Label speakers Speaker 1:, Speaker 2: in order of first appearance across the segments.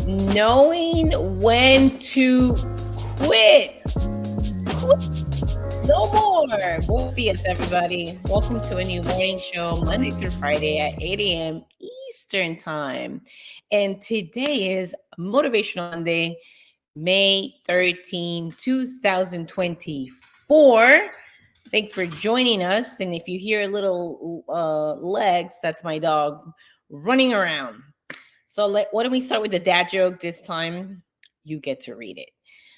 Speaker 1: knowing when to quit. No more. Buenos dias, everybody. Welcome to a new morning show, Monday through Friday at 8 a.m. Eastern Time. And today is Motivational Monday, May 13, 2024. Thanks for joining us. And if you hear little legs, that's my dog running around. So why don't we start with the dad joke this time? You get to read it.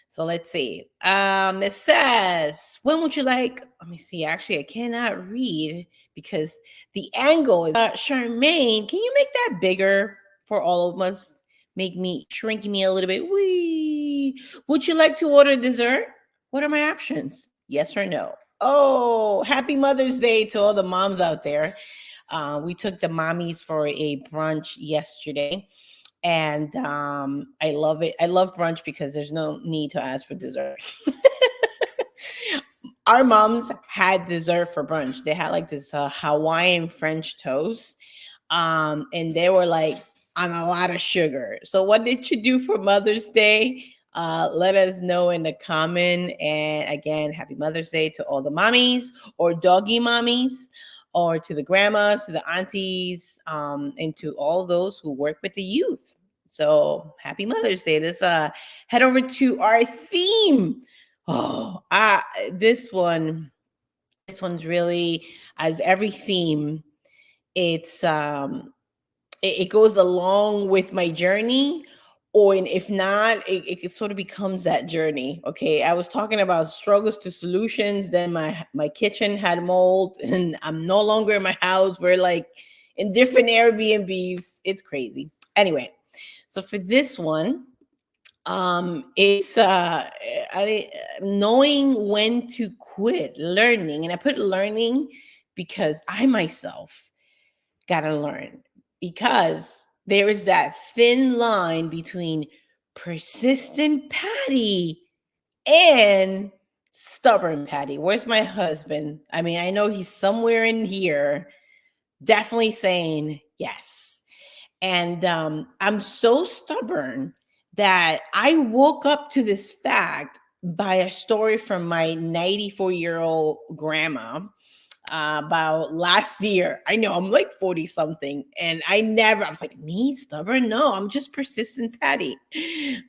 Speaker 1: So let's see. It says, when would you like, let me see. Actually, I cannot read because the angle is, Charmaine, can you make that bigger for all of us? Shrink me a little bit. Wee. Would you like to order dessert? What are my options? Yes or no? Oh, happy Mother's Day to all the moms out there. We took the mommies for a brunch yesterday. And I love it. I love brunch because there's no need to ask for dessert. Our moms had dessert for brunch. They had like this Hawaiian French toast. And they were like on a lot of sugar. So what did you do for Mother's Day? Let us know in the comment. And again, happy Mother's Day to all the mommies or doggy mommies, or to the grandmas, to the aunties, and to all those who work with the youth. So happy Mother's Day. Let's head over to our theme. Oh, this one's really, as every theme, it goes along with my journey. Or if not, it sort of becomes that journey. Okay, I was talking about struggles to solutions. Then my kitchen had mold, and I'm no longer in my house. We're like in different Airbnbs. It's crazy. Anyway, so for this one, it's knowing when to quit, learning, and I put learning because I myself gotta learn, because there is that thin line between persistent Patty and stubborn Patty. Where's my husband? I mean, I know he's somewhere in here, definitely saying yes. And I'm so stubborn that I woke up to this fact by a story from my 94-year-old grandma. About last year. I know I'm like 40 something, and I was like, me stubborn? No, I'm just persistent Patty.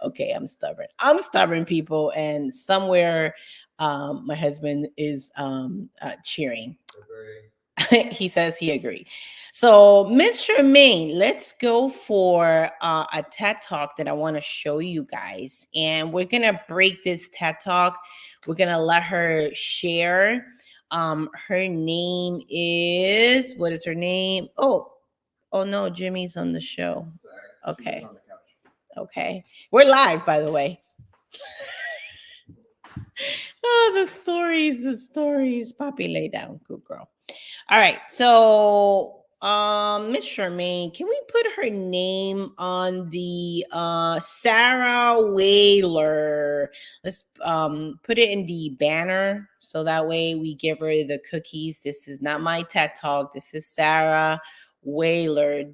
Speaker 1: Okay, I'm stubborn, people. And somewhere my husband is cheering. He says he agreed. So Miss Charmaine, let's go for a TED Talk that I want to show you guys. And we're going to break this TED Talk. We're going to let her share. Her name is, what is her name? Oh no, Jimmy's on the show. Okay. Okay. We're live, by the way. Oh, the stories. Poppy, lay down. Good girl. All right. So, Miss Charmaine, can we put her name on the Sarah Weiner? Let's put it in the banner so that way we give her the cookies. This is not my TED Talk. This is Sarah Weiner, Weiler.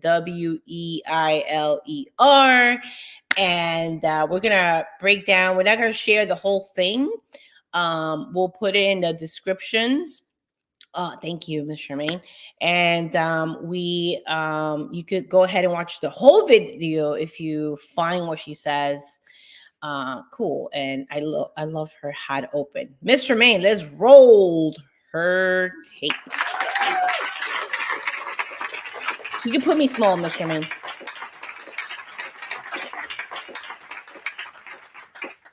Speaker 1: And we're gonna break down. We're not gonna share the whole thing. We'll put it in the descriptions. Thank you, Ms. Charmaine. And you could go ahead and watch the whole video if you find what she says cool. And I love her hat open. Ms. Charmaine, let's roll her tape. You can put me small, Ms. Charmaine.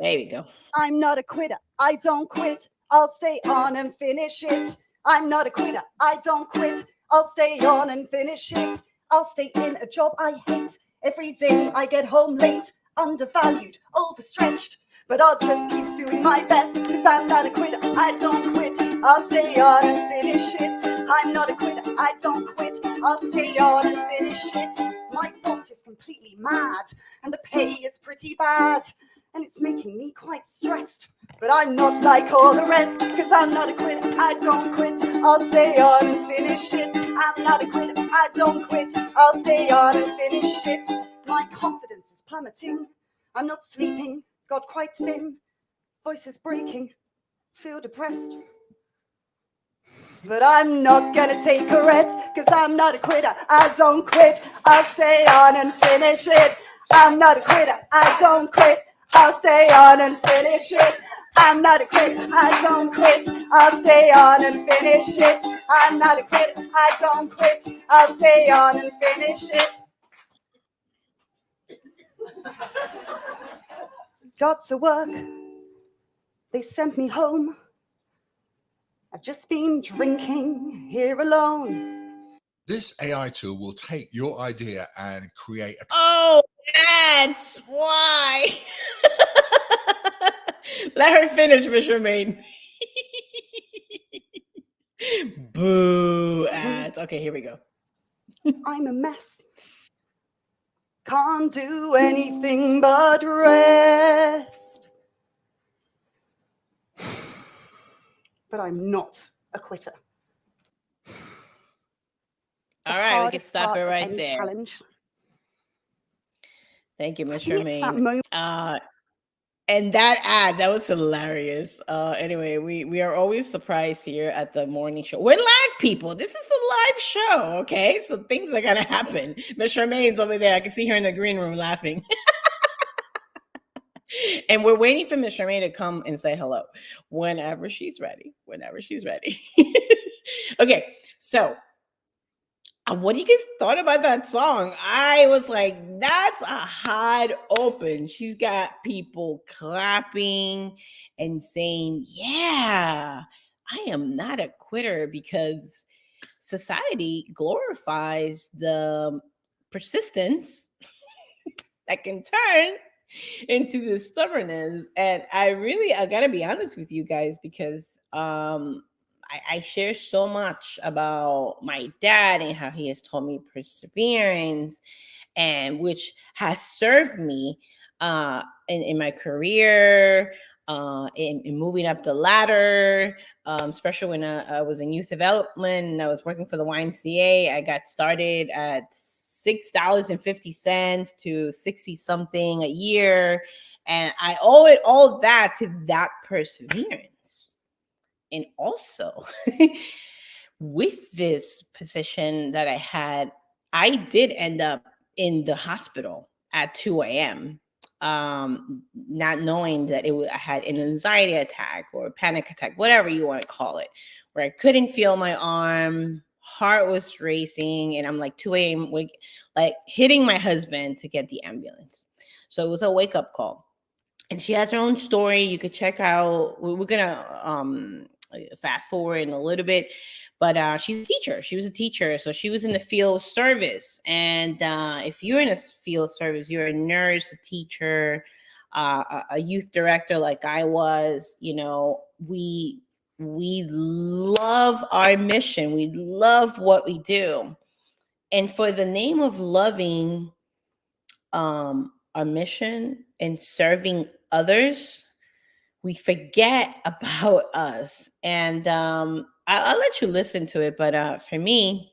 Speaker 1: There we go.
Speaker 2: I'm not a quitter. I don't quit. I'll stay on and finish it. I'm not a quitter. I don't quit. I'll stay on and finish it. I'll stay in a job I hate. Every day I get home late, undervalued, overstretched. But I'll just keep doing my best, because I'm not a quitter. I don't quit. I'll stay on and finish it. I'm not a quitter. I don't quit. I'll stay on and finish it. My boss is completely mad, and the pay is pretty bad. And it's making me quite stressed. But I'm not like all the rest, because I'm not a quitter. I don't quit. I'll stay on and finish it. I'm not a quitter. I don't quit. I'll stay on and finish it. My confidence is plummeting. I'm not sleeping, got quite thin, voices breaking, feel depressed. But I'm not gonna take a rest, cause I'm not a quitter, I don't quit, I'll stay on and finish it. I'm not a quitter, I don't quit, I'll stay on and finish it. I'm not a quitter, I don't quit, I'll stay on and finish it. I'm not a quitter, I don't quit, I'll stay on and finish it. Got to work, they sent me home. I've just been drinking here alone.
Speaker 3: This AI tool will take your idea and create a...
Speaker 1: Oh, that's why. Let her finish, Miss Romaine. Boo ads. Okay, here we go.
Speaker 2: I'm a mess. Can't do anything but rest. But I'm not a quitter.
Speaker 1: All right, we can stop it right
Speaker 2: any
Speaker 1: there.
Speaker 2: challenge.
Speaker 1: Thank you, Miss
Speaker 2: I think it's that
Speaker 1: Romaine.
Speaker 2: moment.
Speaker 1: And that ad, that was hilarious. Anyway, we are always surprised here at the morning show. We're live people. This is a live show, okay? So things are gonna happen. Miss Romaine's over there. I can see her in the green room laughing. And we're waiting for Miss Romaine to come and say hello whenever she's ready. Whenever she's ready. Okay, so what do you guys thought about that song? I was like, that's a hot open. She's got people clapping and saying, yeah, I am not a quitter, because society glorifies the persistence that can turn into the stubbornness. And I gotta be honest with you guys, because I share so much about my dad and how he has taught me perseverance, and which has served me in my career, in moving up the ladder, especially when I was in youth development and I was working for the YMCA. I got started at $6.50 to 60 something a year. And I owe it all that to that perseverance. And also, with this position that I had, I did end up in the hospital at 2 a.m., not knowing that I had an anxiety attack or a panic attack, whatever you want to call it, where I couldn't feel my arm, heart was racing, and I'm like 2 a.m. like hitting my husband to get the ambulance. So it was a wake-up call. And she has her own story. You could check out. We're gonna fast forward in a little bit, but she's a teacher. She was a teacher, so she was in the field service. And if you're in a field service, you're a nurse, a teacher, a youth director, like I was. You know, we love our mission. We love what we do, and for the name of loving our mission and serving others, we forget about us. And I'll let you listen to it. But for me,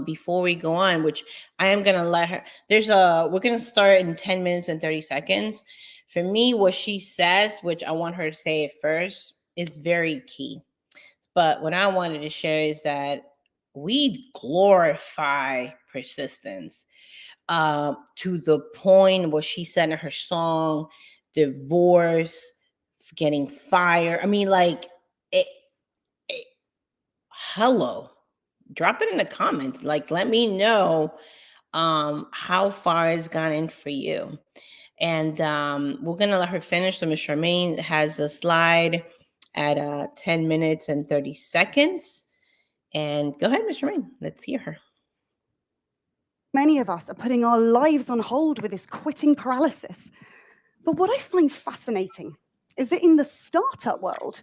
Speaker 1: before we go on, which I am gonna let her, we're gonna start in 10 minutes and 30 seconds. For me, what she says, which I want her to say it first, is very key. But what I wanted to share is that we glorify persistence to the point where she said in her song, divorce, getting fired. I mean, like, hello, drop it in the comments. Like, let me know how far it's gone in for you. And we're going to let her finish. So Ms. Charmaine has a slide at 10 minutes and 30 seconds. And go ahead, Ms. Charmaine. Let's hear her.
Speaker 2: Many of us are putting our lives on hold with this quitting paralysis. But what I find fascinating is that in the startup world,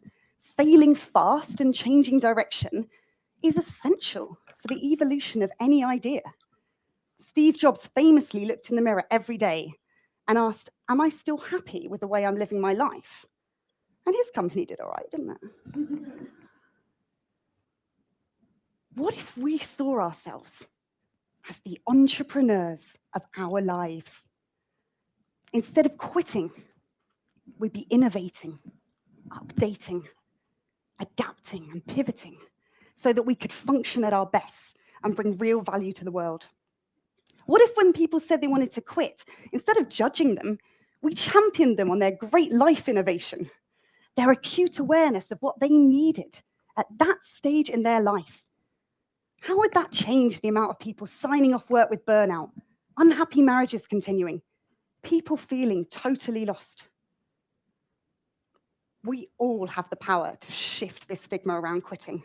Speaker 2: failing fast and changing direction is essential for the evolution of any idea. Steve Jobs famously looked in the mirror every day and asked, am I still happy with the way I'm living my life? And his company did all right, didn't it? What if we saw ourselves as the entrepreneurs of our lives? Instead of quitting, we'd be innovating, updating, adapting, and pivoting so that we could function at our best and bring real value to the world. What if when people said they wanted to quit, instead of judging them, we championed them on their great life innovation, their acute awareness of what they needed at that stage in their life? How would that change the amount of people signing off work with burnout, unhappy marriages continuing, people feeling totally lost? We all have the power to shift this stigma around quitting.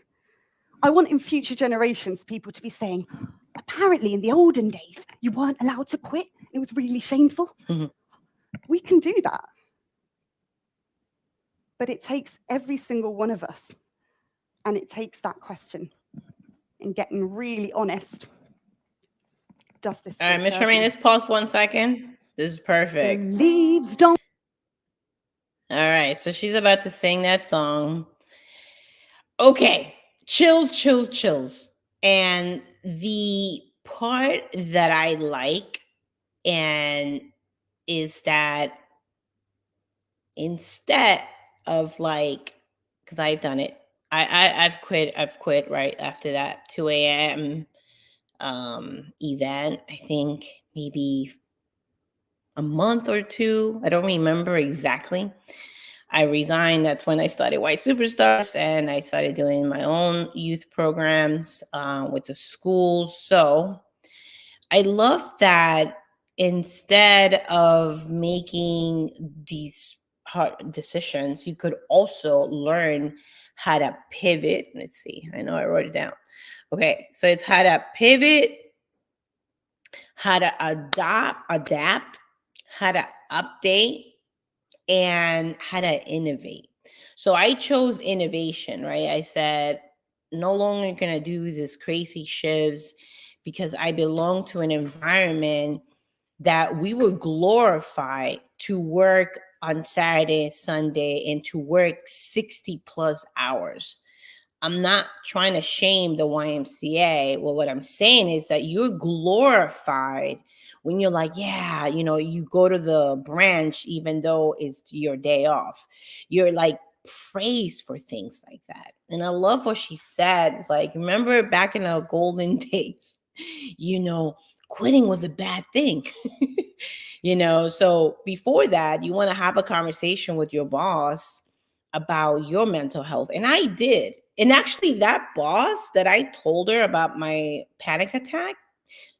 Speaker 2: I want in future generations people to be saying, apparently in the olden days, you weren't allowed to quit. It was really shameful.
Speaker 1: Mhm.
Speaker 2: We can do that. But it takes every single one of us. And it takes that question and getting really honest. Does this
Speaker 1: All right,
Speaker 2: still
Speaker 1: Miss
Speaker 2: serve
Speaker 1: Charmaine,
Speaker 2: me?
Speaker 1: let's pause 1 second. This is
Speaker 2: The
Speaker 1: perfect.
Speaker 2: leaves don't.
Speaker 1: All right, so she's about to sing that song. Okay, chills, chills, chills. And the part that I like and is that instead of like, because I've done it, I've quit right after that 2 a.m. Event. I think maybe a month or two. I don't remember exactly. I resigned. That's when I started YSuperstars, and I started doing my own youth programs with the schools. So I love that instead of making these hard decisions, you could also learn how to pivot. Let's see. I know I wrote it down. Okay, so it's how to pivot, how to adapt, how to update, and how to innovate. So I chose innovation, right? I said, no longer gonna do this crazy shifts because I belong to an environment that we were glorified to work on Saturday, Sunday, and to work 60 plus hours. I'm not trying to shame the YMCA. Well, what I'm saying is that you're glorified when you're like, yeah, you go to the branch even though it's your day off. You're like praised for things like that. And I love what she said. It's like, remember back in the golden days, quitting was a bad thing. So before that, you want to have a conversation with your boss about your mental health. And I did. And actually, that boss that I told her about my panic attack,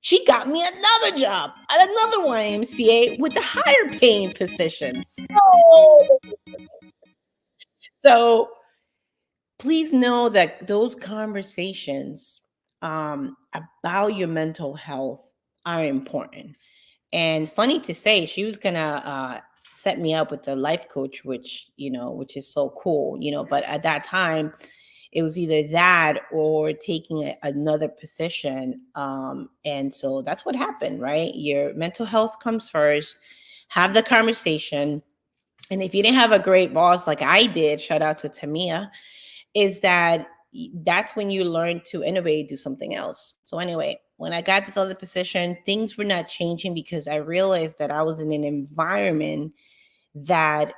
Speaker 1: she got me another job at another YMCA with a higher paying position. So please know that those conversations about your mental health are important. And funny to say, she was gonna set me up with a life coach, which is so cool, But at that time, it was either that or taking another position. And so that's what happened, right? Your mental health comes first. Have the conversation. And if you didn't have a great boss like I did, shout out to Tamia, is that's when you learn to innovate, do something else. So anyway, when I got this other position, things were not changing because I realized that I was in an environment that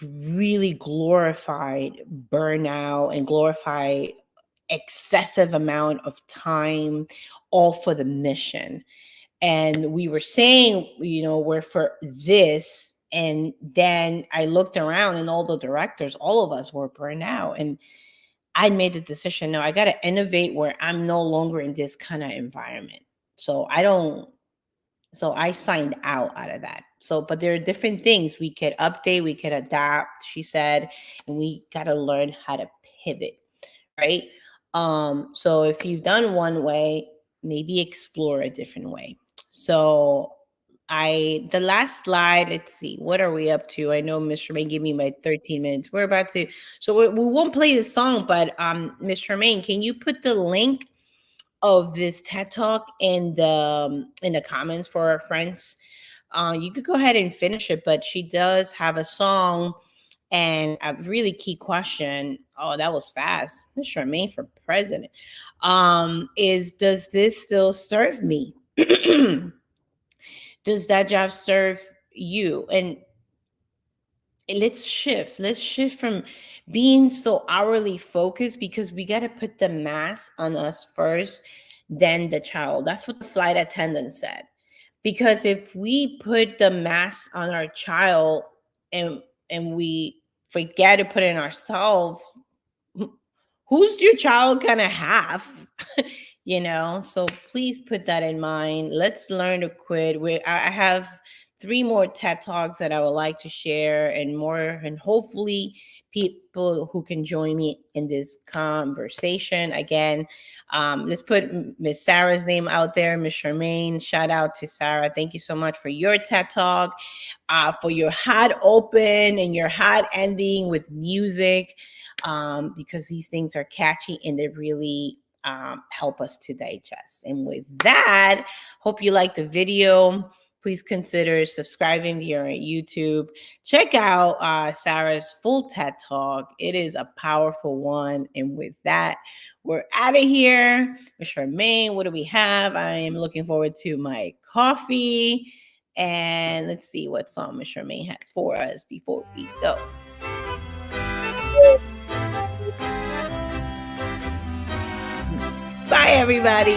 Speaker 1: really glorified burnout and glorified excessive amount of time, all for the mission. And we were saying, we're for this. And then I looked around and all the directors, all of us were burned out. And I made the decision, no, I got to innovate where I'm no longer in this kind of environment. So I signed out of that. So, but there are different things we could update, we could adapt, she said, and we got to learn how to pivot, right? So if you've done one way, maybe explore a different way. So the last slide, let's see, what are we up to? I know Miss Tremaine gave me my 13 minutes. We're about to, so we won't play the song, but Miss Tremaine, can you put the link of this TED Talk in the comments for our friends? You could go ahead and finish it, but she does have a song and a really key question. Oh, that was fast. Miss Charmaine for president. Is does this still serve me? Does that job serve you. And let's shift from being so hourly focused, because we got to put the mask on us first, then the child. That's what the flight attendant said. Because if we put the mask on our child and we forget to put it on ourselves, who's your child gonna have? So please put that in mind. Let's learn to quit. I have 3 more TED Talks that I would like to share, and more, and hopefully people who can join me in this conversation. Again, let's put Miss Sarah's name out there, Miss Charmaine. Shout out to Sarah. Thank you so much for your TED Talk, for your hot open and your hot ending with music, because these things are catchy and they really help us to digest. And with that, hope you liked the video. Please consider subscribing here on YouTube. Check out Sarah's full TED Talk. It is a powerful one. And with that, we're out of here. Ms. Charmaine, what do we have? I am looking forward to my coffee. And let's see what song Ms. Charmaine has for us before we go. Bye, everybody.